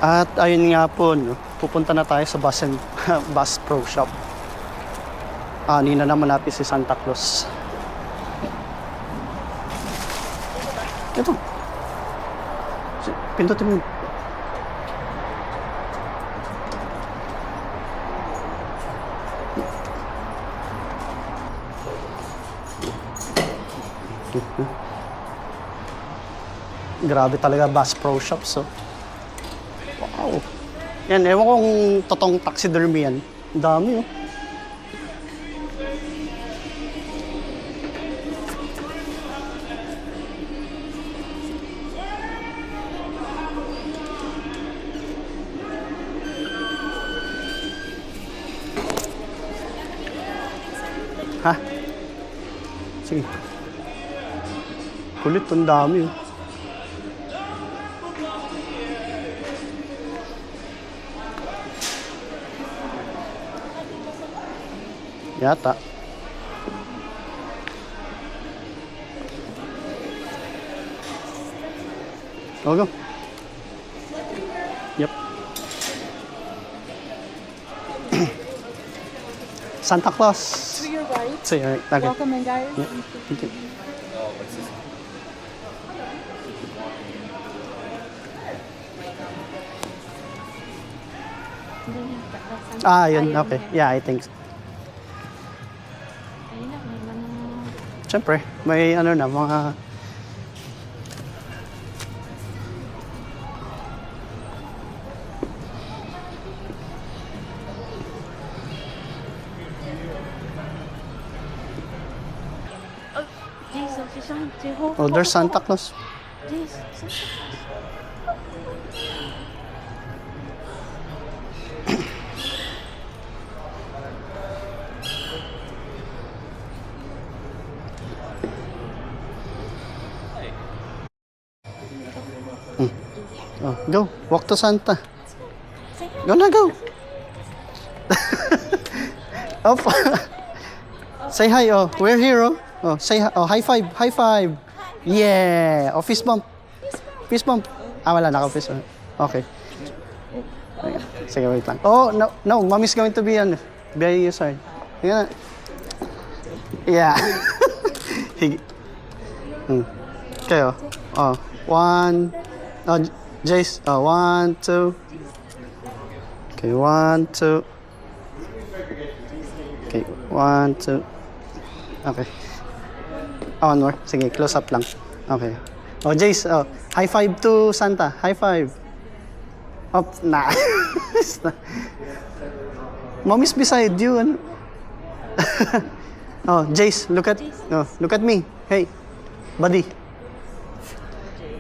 At ayun nga po, no, pupunta na tayo sa Bass Pro Shop. Ani na naman natin si Santa Claus. Ito. Pindutin mo. Grabe talaga Bass Pro Shop, so. Wow. Yan, ewan ko kung totoong taxidermy yan. Ang dami, oh. Ha? Sige. Kulit, ang dami, oh. Yata. Go. Yep. Santa Claus. To your right. So, yeah, okay. Welcome in, guys. Yeah, thank you. Yun. Okay. Yeah, I think so. Siyempre, may ano na, mga... Oh, there's Santa Claus. Oh, go. Walk to Santa. Go na, go. Up. Say hi, oh. We're here, oh. Oh, say hi. Oh, high five. High five. Yeah. Oh, fist bump. Fist bump. Wala na ako fist bump. Okay. Sige, wait lang. Oh, no. No, mommy's going to be on by your side. Sige na. Yeah. Okay, oh. Oh, one. Oh, Jace. Oh, 1, 2. Okay, 1, 2. Okay, 1, 2. Okay. Oh, one more. Sige, close up lang. Okay. Oh, Jace. Oh, high five to Santa. High five. Oh, nah. Mommy's beside you. Ano? Oh, Jace, look at me. Hey, buddy.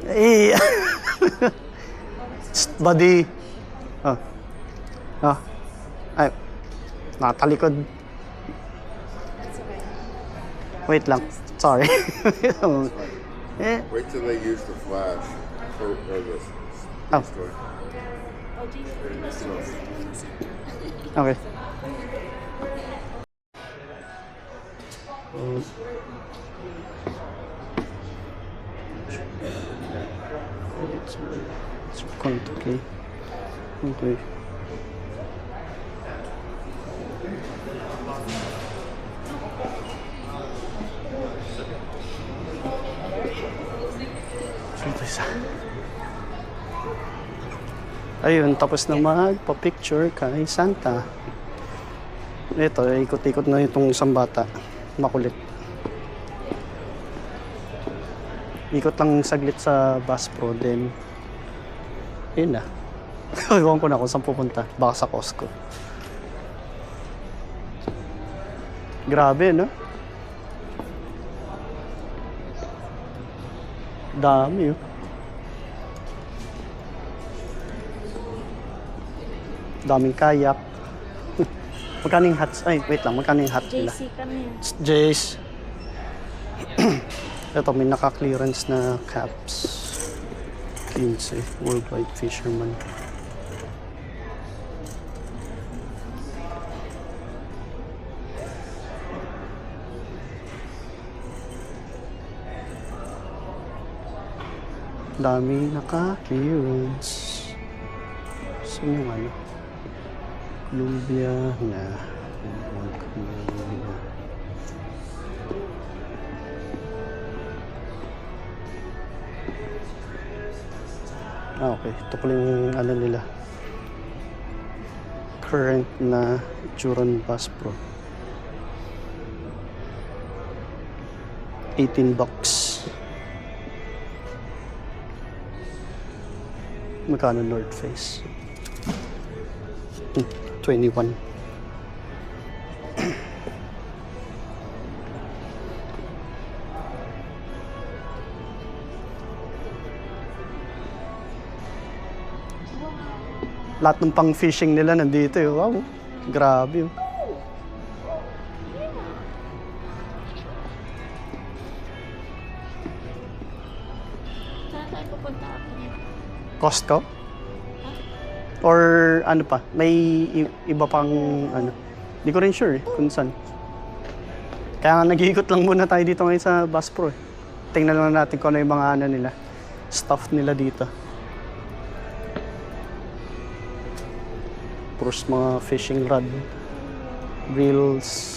Hey. Buddy. Oh. Oh. Ay. Nakatalikod. Wait lang. Sorry. Wait till they use the flash or the Oh. story. Okay. It's okay. Okay. Ito isa. Ayun, tapos na magpa-picture kay Santa. Ito, ikot-ikot na itong isang bata. Makulit. Ikot lang saglit sa Bass Pro, then yun na. Iwan ko na kung saan pupunta. Baka sa Costco. Grabe, no? Dami, oh. Daming kayak. Magkano yung hats? Ay, wait lang. Magkano yung hat nila? JC kami. Jace. Ito, may naka-clearance na caps. 15. Worldwide Fisherman. Dami naka-clearance. Saan yung ano? Columbia na. Okay. Ito pala yung ano nila. Current na itsura ng Bass Pro. $18. Magkano North Face? 21. Lahat ng pang fishing nila nandito eh. Wow, grabe. Oh. Saan tayo pupunta ako? Costco? Or ano pa? May iba pang ano? Hindi ko rin sure eh, kung saan. Kaya nga nag-iikot lang muna tayo dito ngayon sa Bass Pro eh. Tingnan lang natin kung ano yung mga ano nila. Stuff nila dito. Puros mga fishing rod. Reels.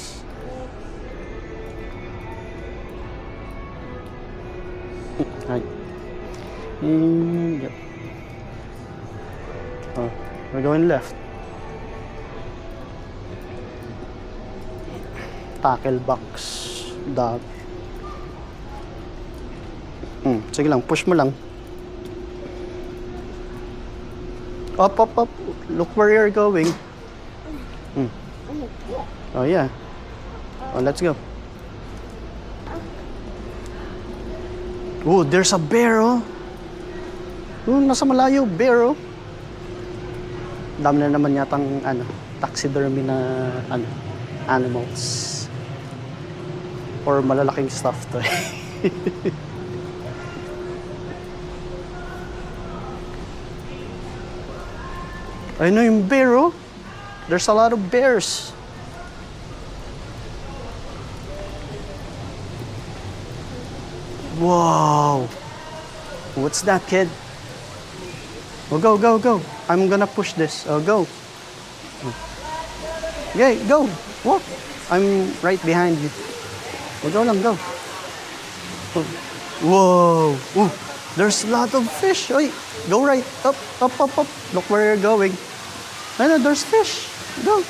Ay. Yep. Oh, we're going left. Tackle box. Dog. Sige lang, push mo lang. Up, up, up. Look where you're going. Oh, yeah. Oh, let's go. Oh, there's a bear, oh. Oh, nasa malayo, bear, oh. Dami na naman yatang, ano, taxidermy na, ano, animals. Or malalaking stuff to, eh. Ayun na yung bear, oh. There's a lot of bears. Wow. What's that, kid? Oh, go, go, go. I'm gonna push this. Oh, go. Okay, go. Walk. I'm right behind you. Oh, go lang, go. Oh. Whoa. Ooh. There's a lot of fish. Oy, go right. Up, up, up, up. Look where you're going. I know, there's fish. Go.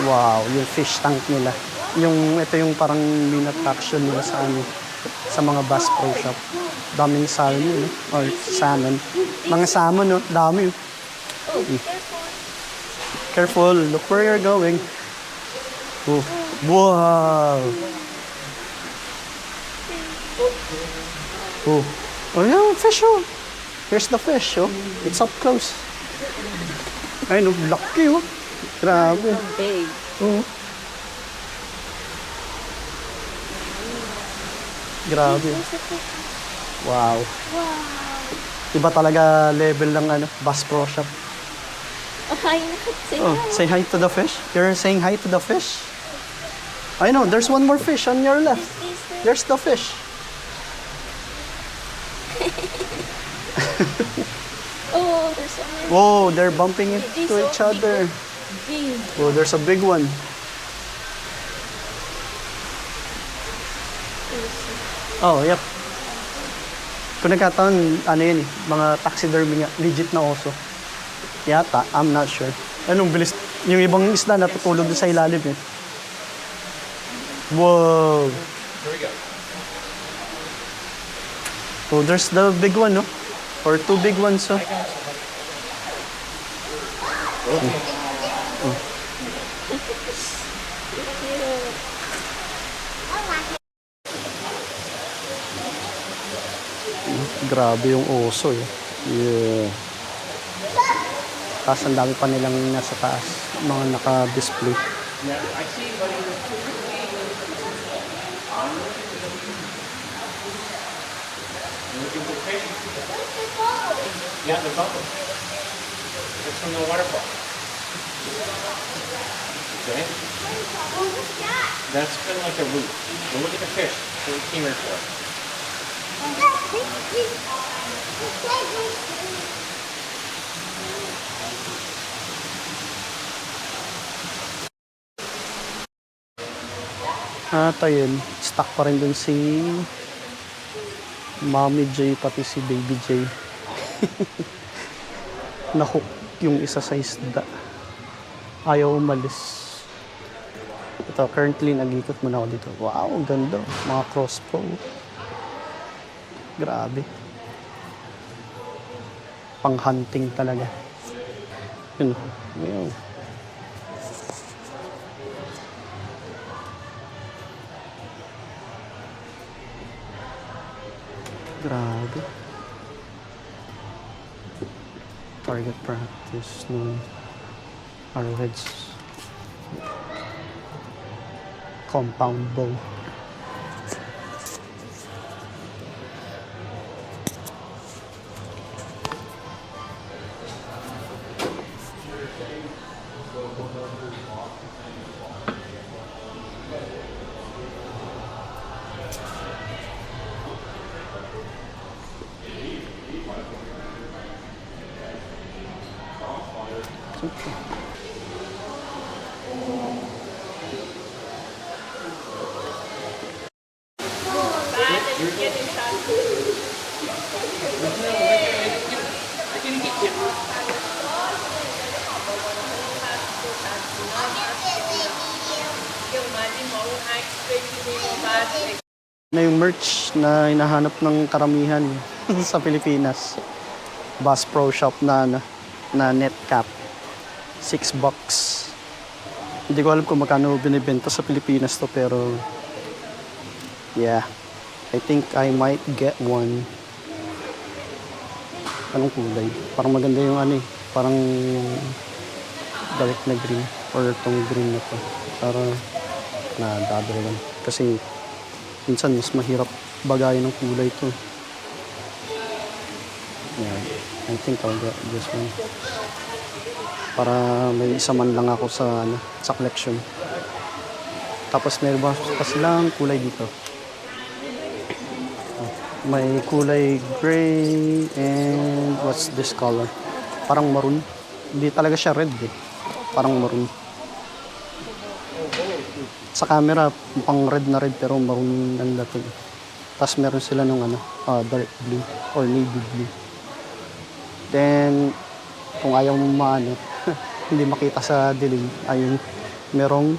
Wow, yung fish tank nila. Ito yung parang main attraction nila sa ano, sa mga Bass Pro Shop. Daming salmon, no? Or salmon. Mga salmon, no? Dami. Oh, Careful, look where you're going. Oh. Wow. Oh. Oh, yeah, fish, oh. Here's the fish, oh. It's up close. Ay, no, laki, oh. Grabe. big. Oh. Grabe. Wow. Wow. Iba talaga level ng ano, Bass Pro Shop. Oh, hi. Say Oh, hi. say hi to the fish. You're saying hi to the fish? I know, there's one more fish on your left. There's the fish. Oh, there's so many. Whoa, they're bumping into These so each other. Big. Oh, there's a big one. Oh, yep. Kung nagkataon, ano yun eh, mga taxidermy nga, legit na oso. Yata, I'm not sure. Anong bilis, yung ibang isda natutulog doon sa ilalim eh. Whoa! Here we go. Oh, there's the big one, no? Or two big ones, so. Grabe yung oso, eh. Yeah. Tapos ang dami pa nilang nasa taas, mga naka-display. Yeah, I see, buddy. You're looking for fish? Yeah, the bubble. It's from the waterfall. Okay? That's kind of like a root. Go look at the fish. That's what we came here for. At ayun, stuck pa rin dun si Mommy J pati si Baby J. Nahook yung isa sa isda. Ayaw umalis. Ito, currently nag-ikot muna ako dito. Wow, ang ganda. Mga crossbow. Grabe. Pang-hunting talaga. Yun. Wow. Grabe. Target practice no arrowheads. Compound bow. Na yung merch na hinahanap ng karamihan sa Pilipinas. Bass Pro Shop na net cap. $6. Hindi ko alam kung magkano binibenta sa Pilipinas to, pero yeah, I think I might get one. Anong kulay? Parang maganda yung ano eh. Parang dark na green or tong green na to. Para nadadalawan. Kasi minsan mas mahirap bagayan ng kulay to. Yeah, I think I'll get this one. Para may isa man lang ako sa sa collection. Tapos meron pa silang kulay dito. May kulay gray and what's this color? Parang maroon. Hindi talaga siya red eh. Parang maroon. Sa camera, mukhang red na red pero maroon ang dating. Tapos meron sila nung dark blue or navy blue. Then, kung ayaw mo hindi makita sa dilim, ayun, merong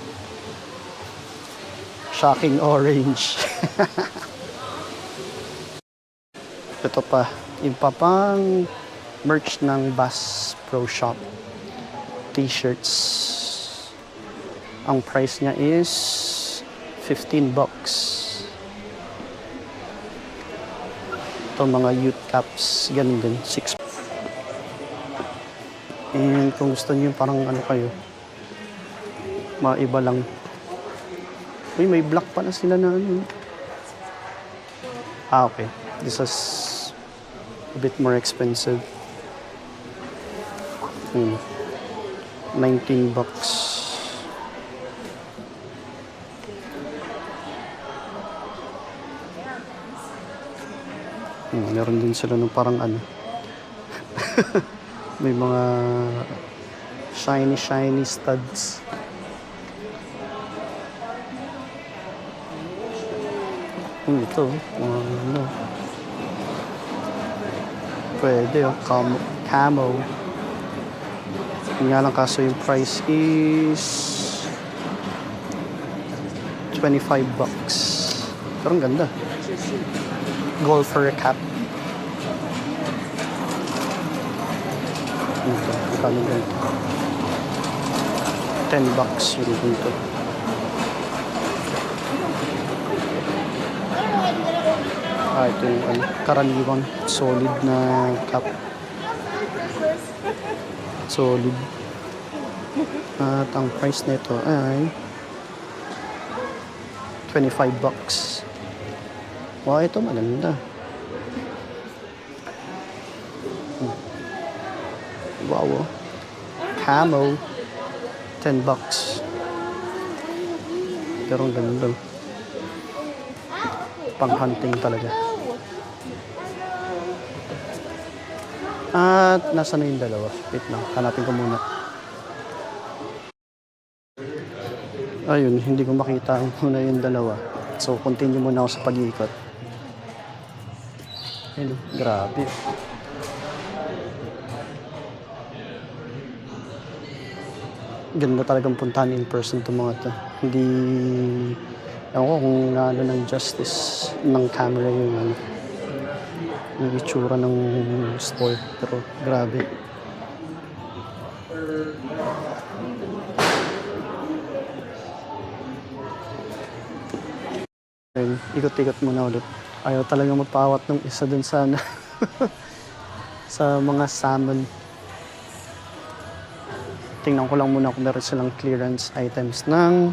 shocking orange. Ito pa, yung papang merch ng Bass Pro Shop. T-shirts. Ang price niya is $15. Ito mga youth caps, ganun din, 6. And kung gusto niyo parang kayo, maiba lang. Uy, may black pala sila na okay. This is a bit more expensive. $19. Meron din sila ng parang may mga shiny studs. Ito, pwede camo. Nga lang kaso yung price is $25. Pero ang ganda. Golfer cap. Ito, kano ganito? $10 yung dito. Ito yung karaniwang solid na cap. Solid. At ang price nito ay $25. Wow, ito maganda. Wow. Camo. $10. Pero ang ganda. Pang hunting talaga. At nasa na yung dalawa? Wait lang, hanapin ko muna. Ayun, hindi ko makita muna yung dalawa. So, continue muna ako sa pag-iikot. Ayun, grabe. Ganda talagang puntahan in person itong mga to. Hindi, ewan ko kung ano ng justice ng camera yung ano, yung itsura ng store. Pero grabe. Ayun, ikot-ikot muna ulit. Ayaw talaga magpawat ng isa dun sa ano, sa mga salmon. Tingnan ko lang muna kung meron silang clearance items ng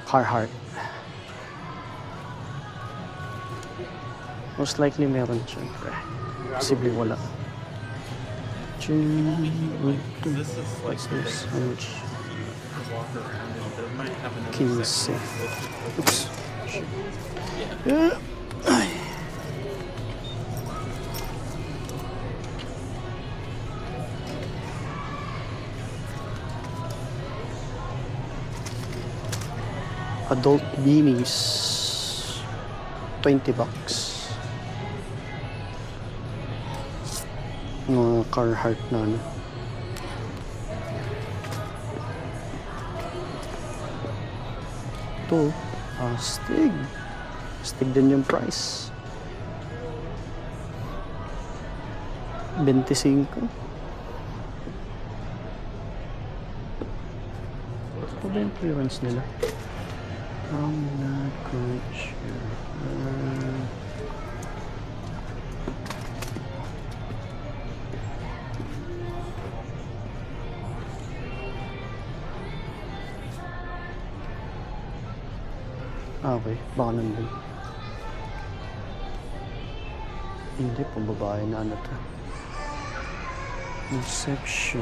Carhartt. Most likely meron, syempre. Posible wala. What's this? How much? 15. Oops. Ay. Adult beanies, $20. Mga Carhartt na ano. Ito, astig. Astig din yung price. 25. Ito ba yung clearance nila? I'm not quite sure. Okay, baka nandun. Hindi, pambabae na ano to. Inception.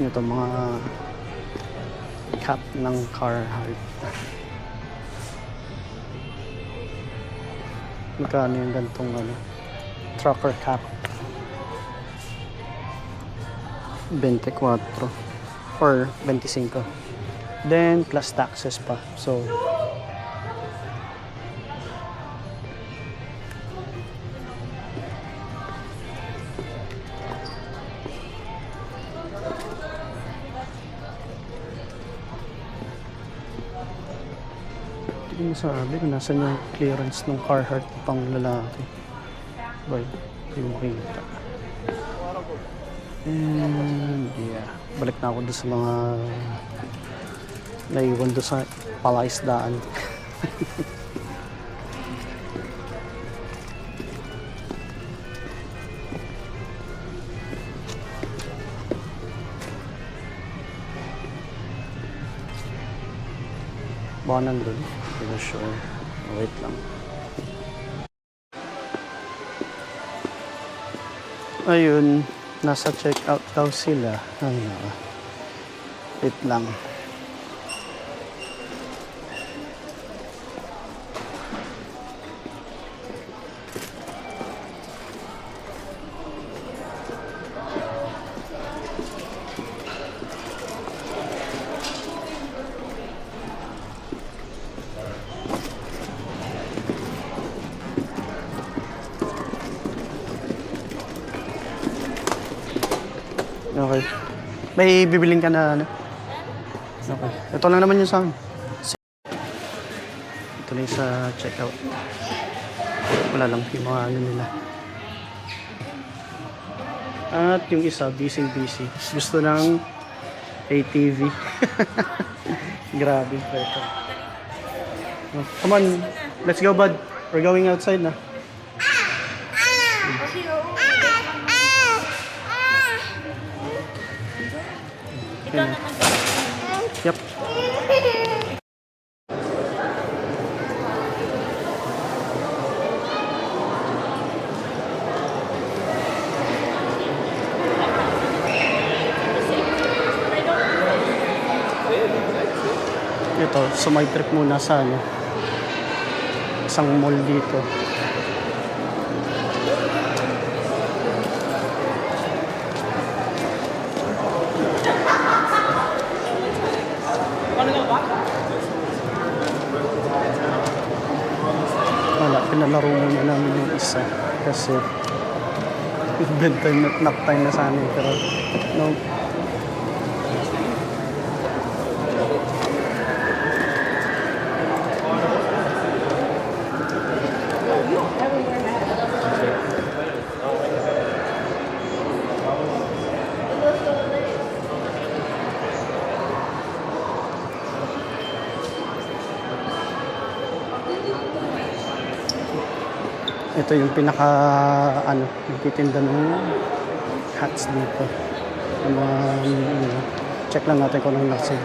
Ito mga cap ng Carhartt. Magkano yung gantong ano, trucker cap? 24 or 25. Then plus taxes pa. So hindi ko masabi kung nasan yung clearance ng Carhartt pang lalaki. Boy, hindi mo makikita. And yeah, balik na ako doon sa mga naiwan doon sa palaisdaan. Baka nandun. Hindi ko sure. Wait lang. Ayun. Nasa checkout daw sila. Ano? Wait lang. Okay. May bibiling ka na ano? Okay. Ito lang naman yung sa akin. Ito na yung sa checkout. Wala lang yung mga ano nila. At yung isa, busy. Gusto ng ATV. Grabe pa ito. Oh, come on, let's go bud. We're going outside na. Ikaw na Yep. sumay trip muna sa ano, isang mall dito. Wala, pinalaro muna namin yung isa kasi bedtime at nap time na sana eh, pero no. Ito yung pinaka ano, nagtitinda ng hats dito. Yung mga, check lang natin kung anong nasa.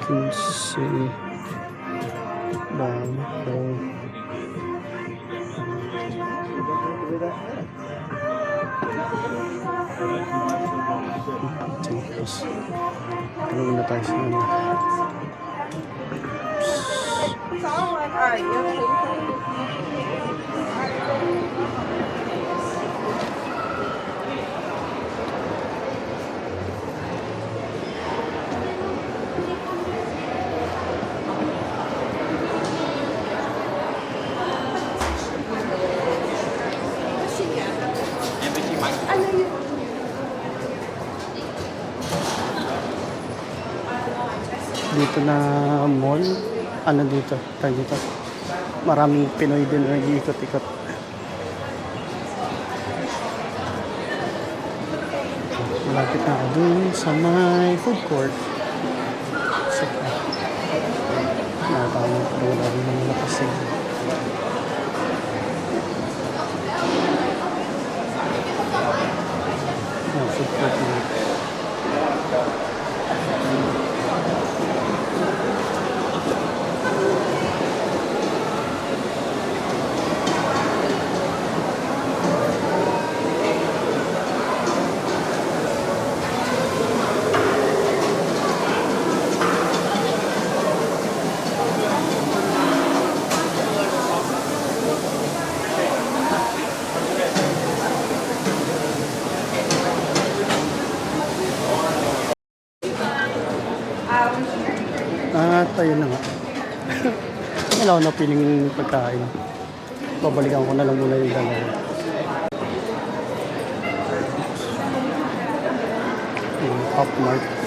Kinsey Bangko. Tapos, ano na tayo sa ano? Dito na mall, ano dito, tayo dito. Maraming Pinoy din na nag-iikot-ikot. Malapit na ako dun sa may food court. Sige. Nakatawag ko wala rin naman nakasig. Food court na. At ayun na nga. Wala ako na piling pagkain. Babalikan ko na lang muna yung dalawa. Yung Pop Mart.